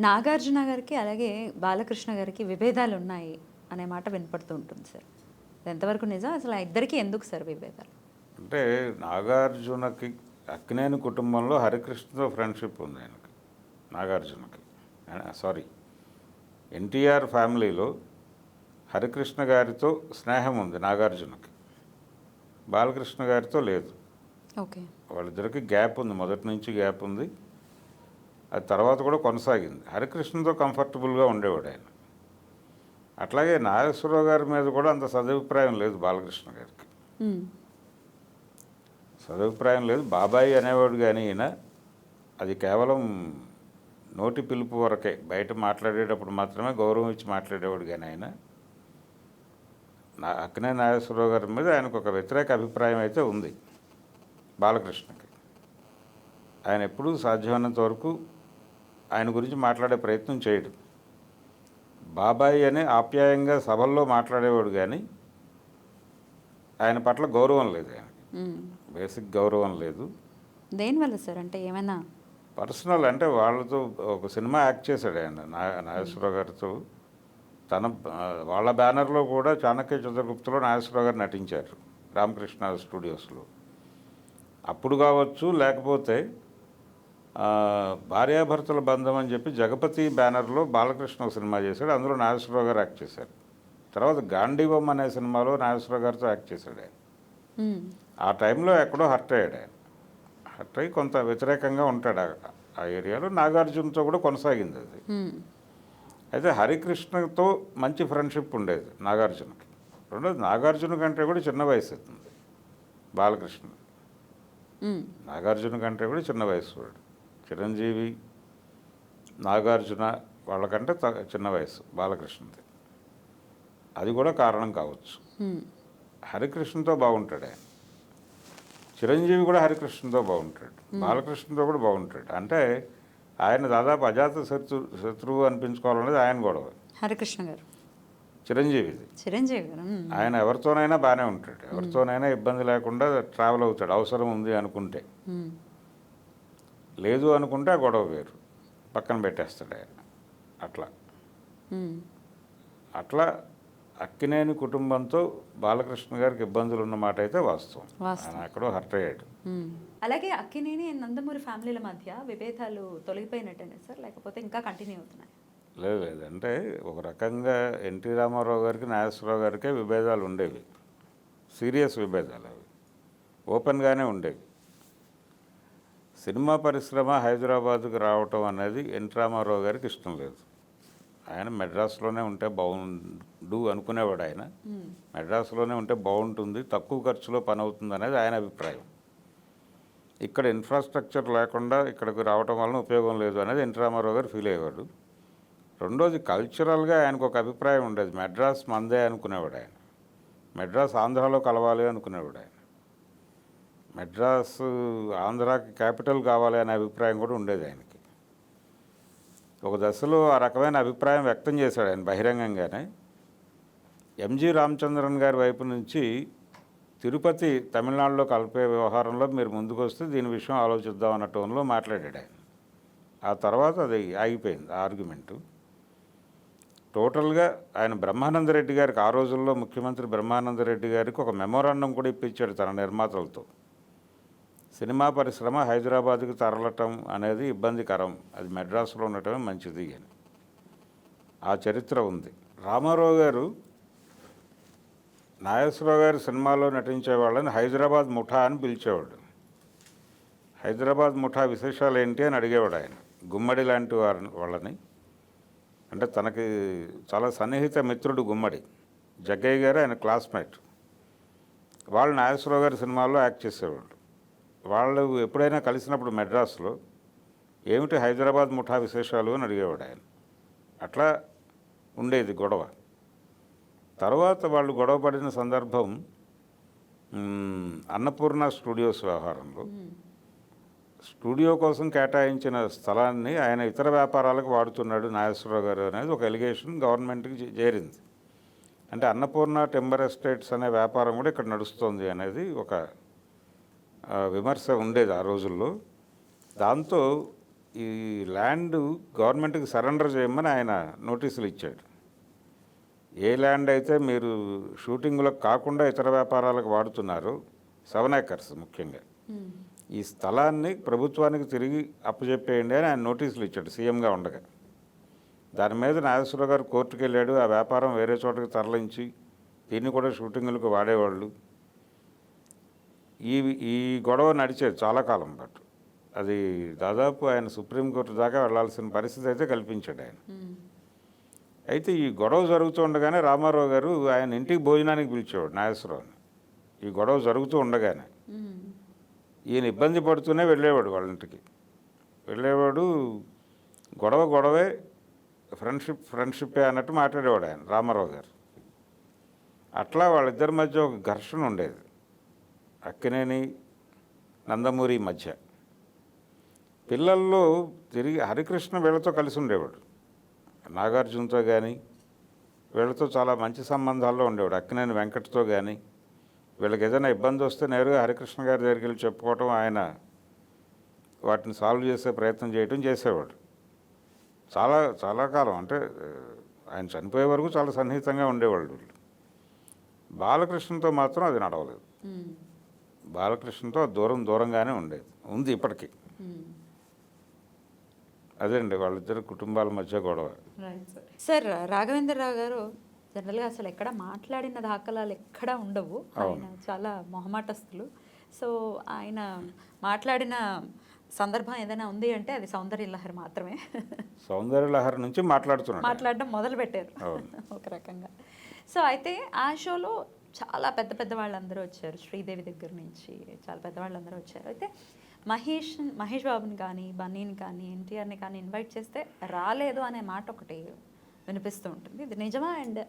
నాగార్జున గారికి అలాగే బాలకృష్ణ గారికి విభేదాలున్నాయి అనే మాట వినపడుతూ ఉంటుంది సార్. అది ఎంతవరకు నిజం? అసలు ఆ ఇద్దరికీ ఎందుకు సార్ విభేదాలు? అంటే నాగార్జునకి అక్కినేని కుటుంబంలో హరికృష్ణతో ఫ్రెండ్షిప్ ఉంది ఆయనకి, నాగార్జునకి. సారీ, ఎన్టీఆర్ ఫ్యామిలీలో హరికృష్ణ గారితో స్నేహం ఉంది నాగార్జునకి, బాలకృష్ణ గారితో లేదు. ఓకే. వాళ్ళిద్దరికి గ్యాప్ ఉంది, మొదటి నుంచి గ్యాప్ ఉంది. అది తర్వాత కూడా కొనసాగింది. హరికృష్ణతో కంఫర్టబుల్గా ఉండేవాడు ఆయన. అట్లాగే నాగేశ్వరరావు గారి మీద కూడా అంత సదభిప్రాయం లేదు బాలకృష్ణ గారికి. సదభిప్రాయం లేదు. బాబాయి అనేవాడు కానీ ఈయన అది కేవలం నోటి పిలుపు వరకే, బయట మాట్లాడేటప్పుడు మాత్రమే గౌరవం ఇచ్చి మాట్లాడేవాడు కానీ ఆయన అక్కినేని నాగేశ్వరరావు గారి మీద ఆయనకు ఒక వ్యతిరేక అభిప్రాయం అయితే ఉంది బాలకృష్ణకి. ఆయన ఎప్పుడూ సాధ్యమైనంత వరకు ఆయన గురించి మాట్లాడే ప్రయత్నం చేయడు. బాబాయి అని ఆప్యాయంగా సభల్లో మాట్లాడేవాడు కానీ ఆయన పట్ల గౌరవం లేదు, ఆయన బేసిక్ గౌరవం లేదు. దేనివల్ల సార్? అంటే ఏమైనా పర్సనల్, అంటే వాళ్ళతో ఒక సినిమా యాక్ట్ చేశాడు ఆయన నాగేశ్వరరావు గారితో. వాళ్ళ బ్యానర్లో కూడా చాణక్య చంద్రగుప్తలో నాగేశ్వరరావు గారు నటించారు రామకృష్ణ స్టూడియోస్లో. అప్పుడు కావచ్చు, లేకపోతే భార్యాభర్తల బంధం అని చెప్పి జగపతి బ్యానర్లో బాలకృష్ణ ఒక సినిమా చేశాడు, అందులో నాగేశ్వరరావు గారు యాక్ట్ చేశారు. తర్వాత గాంధీవం అనే సినిమాలో నాగేశ్వరరావు గారితో యాక్ట్ చేశాడు ఆయన. ఆ టైంలో ఎక్కడో హర్ట్ అయ్యాడు ఆయన. హర్ట్ అయ్యి కొంత వ్యతిరేకంగా ఉంటాడు ఆ ఏరియాలో. నాగార్జునతో కూడా కొనసాగింది అది. అయితే హరికృష్ణతో మంచి ఫ్రెండ్షిప్ ఉండేది నాగార్జునకి. రెండోది, నాగార్జున కంటే కూడా చిన్న వయసు అవుతుంది బాలకృష్ణ. నాగార్జున కంటే కూడా చిన్న వయసు వాడు. చిరంజీవి, నాగార్జున వాళ్ళకంటే చిన్న వయసు బాలకృష్ణది. అది కూడా కారణం కావచ్చు. హరికృష్ణతో బాగుంటాడు ఆయన. చిరంజీవి కూడా హరికృష్ణతో బాగుంటాడు, బాలకృష్ణతో కూడా బాగుంటాడు. అంటే ఆయన దాదాపు అజాత శత్రువు అనిపించుకోవాలనేది ఆయన గొడవ. హరికృష్ణ గారు, చిరంజీవి గారు ఆయన ఎవరితోనైనా బాగానే ఉంటాడు, ఎవరితోనైనా ఇబ్బంది లేకుండా ట్రావెల్ అవుతాడు అవసరం ఉంది అనుకుంటే. లేదు అనుకుంటే ఆ గొడవ వేరు, పక్కన పెట్టేస్తాడు ఆయన. అట్లా అక్కినేని కుటుంబంతో బాలకృష్ణ గారికి ఇబ్బందులు ఉన్నమాట అయితే వాస్తవం. ఆయన ఎక్కడో హర్ట్ అయ్యాడు. అలాగే అక్కినేని నందమూరి ఫ్యామిలీల మధ్య విభేదాలు తొలగిపోయినట్టేనా సార్, లేకపోతే ఇంకా కంటిన్యూ అవుతున్నాయి? లేదు, అంటే ఒక రకంగా ఎన్టీ రామారావు గారికి నాగేశ్వరరావు గారికే విభేదాలు ఉండేవి, సీరియస్ విభేదాలు. అవి ఓపెన్గానే ఉండేవి. సినిమా పరిశ్రమ హైదరాబాద్కు రావటం అనేది ఎన్టీ రామారావు గారికి ఇష్టం లేదు. ఆయన మెడ్రాస్లోనే ఉంటే బాగుండు అనుకునేవాడు. ఆయన మెడ్రాస్లోనే ఉంటే బాగుంటుంది, తక్కువ ఖర్చులో పని అవుతుంది అనేది ఆయన అభిప్రాయం. ఇక్కడ ఇన్ఫ్రాస్ట్రక్చర్ లేకుండా ఇక్కడికి రావటం వలన ఉపయోగం లేదు అనేది ఎన్టీ రామారావు గారు ఫీల్ అయ్యేవాడు. రెండోది, కల్చరల్గా ఆయనకు ఒక అభిప్రాయం ఉండేది, మెడ్రాస్ మందే అనుకునేవాడు ఆయన. మెడ్రాస్ ఆంధ్రాలో కలవాలి అనుకునేవాడు ఆయన. మెడ్రాస్ ఆంధ్రాకి క్యాపిటల్ కావాలి అనే అభిప్రాయం కూడా ఉండేది ఆయనకి. ఒక దశలో ఆ రకమైన అభిప్రాయం వ్యక్తం చేశాడు ఆయన బహిరంగంగానే. ఎంజి రామచంద్రన్ గారి వైపు నుంచి తిరుపతి తమిళనాడులో కలిపే వ్యవహారంలో మీరు ముందుకు వస్తే దీని విషయం ఆలోచిద్దాం అన్న టోన్లో మాట్లాడాడు ఆయన. ఆ తర్వాత అది ఆగిపోయింది ఆ ఆర్గ్యుమెంటు. టోటల్గా ఆయన బ్రహ్మానందరెడ్డి గారికి, ఆ రోజుల్లో ముఖ్యమంత్రి బ్రహ్మానందరెడ్డి గారికి ఒక మెమోరాండం కూడా ఇప్పించాడు తన నిర్మాతలతో. సినిమా పరిశ్రమ హైదరాబాద్కి తరలటం అనేది ఇబ్బందికరం, అది మెడ్రాస్లో ఉండటమే మంచిది అని ఆ చరిత్ర ఉంది. రామారావు గారు నాగేశ్వరరావు గారి సినిమాలో నటించే వాళ్ళని హైదరాబాద్ ముఠా అని పిలిచేవాడు. హైదరాబాద్ ముఠా విశేషాలు ఏంటి అని అడిగేవాడు ఆయన. గుమ్మడి లాంటి వాళ్ళని, అంటే తనకి చాలా సన్నిహిత మిత్రుడు గుమ్మడి, జగ్గయ్య గారు ఆయన క్లాస్మేట్. వాళ్ళు నాగేశ్వరరావు గారి సినిమాల్లో యాక్ట్ చేసేవాళ్ళు. వాళ్ళు ఎప్పుడైనా కలిసినప్పుడు మెడ్రాస్లో ఏమిటి హైదరాబాద్ ముఠా విశేషాలు అని అడిగేవాడు ఆయన. అట్లా ఉండేది గొడవ. తర్వాత వాళ్ళు గొడవ పడిన సందర్భం అన్నపూర్ణ స్టూడియోస్ వ్యవహారంలో. స్టూడియో కోసం కేటాయించిన స్థలాన్ని ఆయన ఇతర వ్యాపారాలకు వాడుతున్నాడు నాగేశ్వరరావు గారు అనేది ఒక ఎలిగేషన్ గవర్నమెంట్కి చేరింది. అంటే అన్నపూర్ణ టింబర్ ఎస్టేట్స్ అనే వ్యాపారం కూడా ఇక్కడ నడుస్తుంది అనేది ఒక విమర్శ ఉండేది ఆ రోజుల్లో. దాంతో ఈ ల్యాండ్ గవర్నమెంట్కి సరెండర్ చేయమని ఆయన నోటీసులు ఇచ్చాడు. ఏ ల్యాండ్ అయితే మీరు షూటింగ్లకు కాకుండా ఇతర వ్యాపారాలకు వాడుతున్నారు, 7 acres ముఖ్యంగా, ఈ స్థలాన్ని ప్రభుత్వానికి తిరిగి అప్పచెప్పేయండి అని ఆయన నోటీసులు ఇచ్చాడు సీఎంగా ఉండగా. దాని మీద నాగేశ్వరరావు గారు కోర్టుకు వెళ్ళాడు. ఆ వ్యాపారం వేరే చోటకి తరలించి దీన్ని కూడా షూటింగులకు వాడేవాళ్ళు. ఈ ఈ గొడవ నడిచేది చాలా కాలం పాటు. అది దాదాపు ఆయన సుప్రీంకోర్టు దాకా వెళ్లాల్సిన పరిస్థితి అయితే కల్పించాడు ఆయన. అయితే ఈ గొడవ జరుగుతూ ఉండగానే రామారావు గారు ఆయన ఇంటికి భోజనానికి పిలిచేవాడు నాగేశ్వరరావుని. ఈ గొడవ జరుగుతూ ఉండగానే ఈయన ఇబ్బంది పడుతూనే వెళ్ళేవాడు వాళ్ళ ఇంటికి. వెళ్ళేవాడు, గొడవే, ఫ్రెండ్షిప్పే అన్నట్టు మాట్లాడేవాడు ఆయన రామారావు గారు. అట్లా వాళ్ళిద్దరి మధ్య ఒక ఘర్షణ ఉండేది అక్కినేని నందమూరి మధ్య. పిల్లల్లో తిరిగి హరికృష్ణ వీళ్ళతో కలిసి ఉండేవాడు, నాగార్జునతో కానీ వీళ్ళతో చాలా మంచి సంబంధాల్లో ఉండేవాడు. అక్కినేని వెంకట్తో కానీ వీళ్ళకి ఏదైనా ఇబ్బంది వస్తే నేరుగా హరికృష్ణ గారి దగ్గరికి వెళ్ళి చెప్పుకోవటం, ఆయన వాటిని సాల్వ్ చేసే ప్రయత్నం చేయటం చేసేవాడు. చాలా చాలా కాలం, అంటే ఆయన చనిపోయే వరకు చాలా సన్నిహితంగా ఉండేవాళ్ళు వీళ్ళు. బాలకృష్ణతో మాత్రం అది నడవలేదు. బాలకృష్ణతో దూరంగానే ఉంది ఇప్పటికీ. అదే అండి వాళ్ళిద్దరు కుటుంబాల మధ్య గొడవ. సార్, రాఘవేంద్రరావు గారు జనరల్గా అసలు ఎక్కడ మాట్లాడిన దాఖలాలు ఎక్కడా ఉండవు. ఆయన చాలా మొహమాటస్తులు. సో ఆయన మాట్లాడిన సందర్భం ఏదైనా ఉంది అంటే అది సౌందర్యలహరి మాత్రమే. సౌందర్యలహరి నుంచి మాట్లాడడం మొదలు పెట్టారు ఒక రకంగా. సో అయితే ఆ షోలో చాలా పెద్ద పెద్ద వాళ్ళందరూ వచ్చారు, శ్రీదేవి దగ్గర నుంచి చాలా పెద్ద వాళ్ళందరూ వచ్చారు. అయితే మహేష్ బాబుని కానీ, బన్నీని కానీ, ఎన్టీఆర్ని కానీ ఇన్వైట్ చేస్తే రాలేదు అనే మాట ఒకటి వినిపిస్తూ ఉంటుంది. ఇది నిజమా? అండ్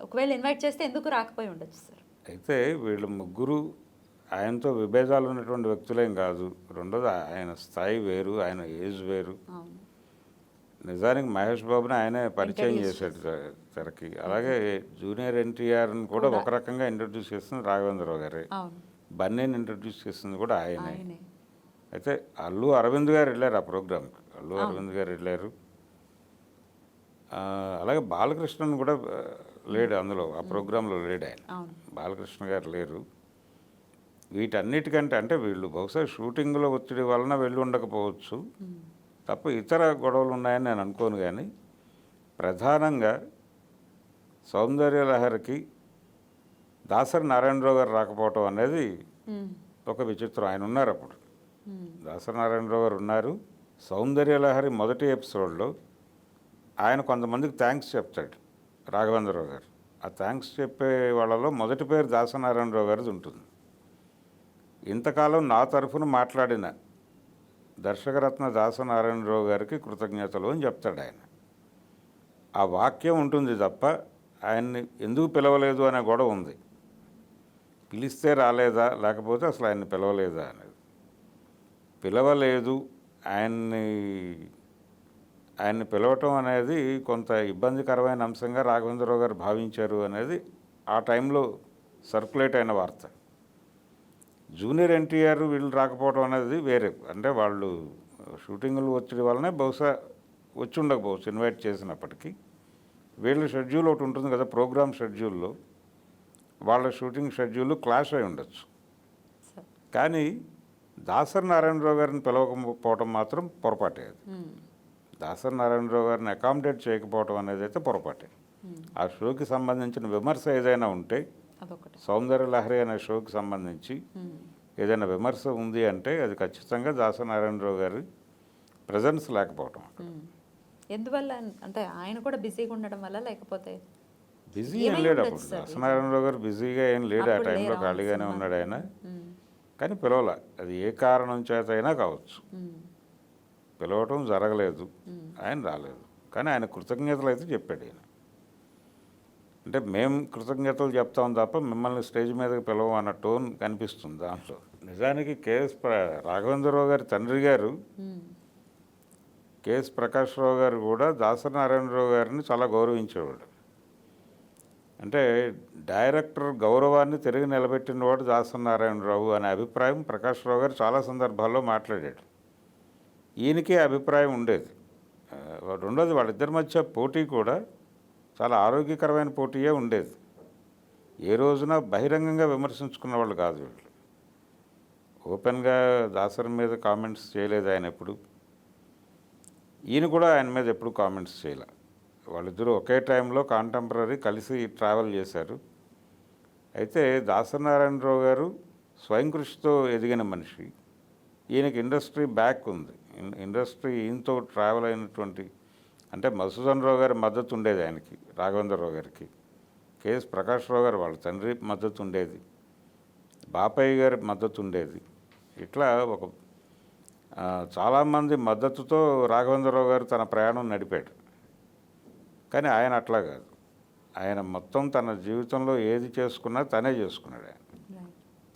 ఒకవేళ ఇన్వైట్ చేస్తే ఎందుకు రాకపోయి ఉండొచ్చు సార్? అయితే వీళ్ళు ముగ్గురు ఆయనతో విభేదాలు ఉన్నటువంటి వ్యక్తులేం కాదు. రెండోది ఆయన స్థాయి వేరు, ఆయన ఏజ్ వేరు. నిజానికి మహేష్ బాబుని ఆయనే పరిచయం చేశాడు తెరకి. అలాగే జూనియర్ ఎన్టీఆర్ని కూడా ఒక రకంగా ఇంట్రడ్యూస్ చేస్తుంది రాఘవేంద్రరావు గారే. బన్నీని ఇంట్రడ్యూస్ చేస్తుంది కూడా ఆయనే. అయితే అల్లు అరవింద్ గారు వెళ్ళారు ఆ ప్రోగ్రామ్కి. అరవింద్ గారు వెళ్ళారు. అలాగే బాలకృష్ణన్ కూడా లేడు అందులో, ఆ ప్రోగ్రాంలో లేడు ఆయన. బాలకృష్ణ గారు లేరు. వీటన్నిటికంటే అంటే వీళ్ళు బహుశా షూటింగ్లో ఒత్తిడి వలన వెళ్ళి ఉండకపోవచ్చు తప్ప ఇతర గొడవలు ఉన్నాయని నేను అనుకోను. కానీ ప్రధానంగా సౌందర్యలహరికి దాసరి నారాయణరావు గారు రాకపోవటం అనేది ఒక విచిత్రం. ఆయన ఉన్నారు అప్పుడు, దాసరి నారాయణరావు గారు ఉన్నారు. సౌందర్యలహరి మొదటి ఎపిసోడ్లో ఆయన కొంతమందికి థ్యాంక్స్ చెప్తాడు రాఘవేంద్రరావు గారు. ఆ థ్యాంక్స్ చెప్పే వాళ్ళలో మొదటి పేరు దాసరి నారాయణరావు గారిది ఉంటుంది. ఇంతకాలం నా తరఫున మాట్లాడిన దర్శకరత్న దాసరి నారాయణరావు గారికి కృతజ్ఞతలు అని చెప్తాడు ఆయన. ఆ వాక్యం ఉంటుంది తప్ప ఆయన్ని ఎందుకు పిలవలేదు అనే గొడవ ఉంది. పిలిస్తే రాలేదా, లేకపోతే అసలు ఆయన్ని పిలవలేదా అనేది. పిలవలేదు, ఆయన్ని పిలవటం అనేది కొంత ఇబ్బందికరమైన అంశంగా రాఘవేంద్రరావు గారు భావించారు అనేది ఆ టైంలో సర్క్యులేట్ అయిన వార్త. జూనియర్ ఎన్టీఆర్ వీళ్ళు రాకపోవడం అనేది వేరే. అంటే వాళ్ళు షూటింగులు ఒత్తిడి వల్లనే బహుశా వచ్చి ఉండకపోవచ్చు ఇన్వైట్ చేసినప్పటికీ. వీళ్ళ షెడ్యూల్ ఒకటి ఉంటుంది కదా, ప్రోగ్రామ్ షెడ్యూల్లో వాళ్ళ షూటింగ్ షెడ్యూల్ క్లాష్ అయి ఉండొచ్చు. కానీ దాసరి నారాయణరావు గారిని పిలవకపోవడం మాత్రం పొరపాటే. అది దాసరి నారాయణరావు గారిని అకామిడేట్ చేయకపోవడం అనేది అయితే పొరపాటే. ఆ షోకి సంబంధించిన విమర్శ ఏదైనా ఉంటే, సౌందర్యలహరి అనే షోకి సంబంధించి ఏదైనా విమర్శ ఉంది అంటే అది ఖచ్చితంగా దాసరి నారాయణరావు గారి ప్రజెన్స్ లేకపోవటం. ఎందువల్ల అంటే ఆయన కూడా బిజీగా ఉండడం వల్ల, లేకపోతే బిజీ ఏం లేడు అప్పుడు దాసరి నారాయణరావు గారు బిజీగా ఏం లేడు. ఆ టైంలో ఖాళీగానే ఉన్నాడు ఆయన. కానీ పిలవల, అది ఏ కారణం చేత అయినా కావచ్చు, పిలవటం జరగలేదు, ఆయన రాలేదు. కానీ ఆయన కృతజ్ఞతలు అయితే చెప్పాడు ఆయన. అంటే మేము కృతజ్ఞతలు చెప్తాం తప్ప మిమ్మల్ని స్టేజ్ మీదకి పిలవం అన్న టోన్ కనిపిస్తుంది దాంట్లో. నిజానికి రాఘవేంద్రరావు గారి తండ్రి గారు కేఎస్ ప్రకాశ్రావు గారు కూడా దాసరి నారాయణరావు గారిని చాలా గౌరవించేవాడు. అంటే డైరెక్టర్ గౌరవాన్ని తిరిగి నిలబెట్టినవాడు దాసరి నారాయణరావు అనే అభిప్రాయం ప్రకాశ్రావు గారు చాలా సందర్భాల్లో మాట్లాడాడు. ఈయనకే అభిప్రాయం ఉండేది. రెండోది వాళ్ళిద్దరి మధ్య పోటీ కూడా చాలా ఆరోగ్యకరమైన పోటీయే ఉండేది. ఏ రోజున బహిరంగంగా విమర్శించుకున్న వాళ్ళు కాదు వీళ్ళు. ఓపెన్గా దాసరి మీద కామెంట్స్ చేయలేదు ఆయన ఎప్పుడు. ఈయన కూడా ఆయన మీద ఎప్పుడు కామెంట్స్ చేయలే. వాళ్ళిద్దరూ ఒకే టైంలో కాంటెంపరీ కలిసి ట్రావెల్ చేశారు. అయితే దాసరి నారాయణరావు గారు స్వయం కృషితో ఎదిగిన మనిషి. ఈయనకి ఇండస్ట్రీ బ్యాక్ ఉంది. ఇండస్ట్రీ ఈయనతో ట్రావెల్ అయినటువంటి, అంటే మధుసూదన్ రావు గారి మద్దతు ఉండేది ఆయనకి, రాఘవేంద్రరావు గారికి. కేఎస్ ప్రకాశ్రావు గారు వాళ్ళ తండ్రి మద్దతు ఉండేది, బాపయ్య గారి మద్దతు ఉండేది. ఇట్లా ఒక చాలామంది మద్దతుతో రాఘవేంద్రరావు గారు తన ప్రయాణం నడిపాడు. కానీ ఆయన అట్లా కాదు. ఆయన మొత్తం తన జీవితంలో ఏది చేసుకున్నా తనే చేసుకున్నాడు. ఆయన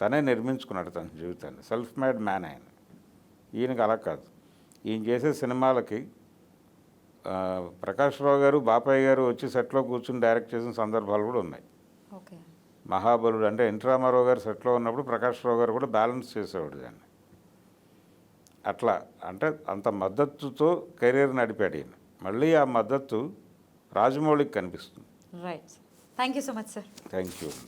తనే నిర్మించుకున్నాడు తన జీవితాన్ని. సెల్ఫ్ మేడ్ మ్యాన్ ఆయన. ఈయనకి అలా కాదు. ఈయన చేసే సినిమాలకి ప్రకాశ్రావు గారు, బాపయ్య గారు వచ్చి సెట్లో కూర్చుని డైరెక్ట్ చేసిన సందర్భాలు కూడా ఉన్నాయి. ఓకే. మహాబలుడు అంటే ఎన్టీ రామారావు గారు సెట్లో ఉన్నప్పుడు ప్రకాశ్రావు గారు కూడా బ్యాలెన్స్ చేసేవాడు దాన్ని. అట్లా అంటే అంత మద్దతుతో కెరీర్ నడిపాడు ఈయన. మళ్ళీ ఆ మద్దతు రాజమౌళికి కనిపిస్తుంది. Right. Thank you so much sir. Thank you.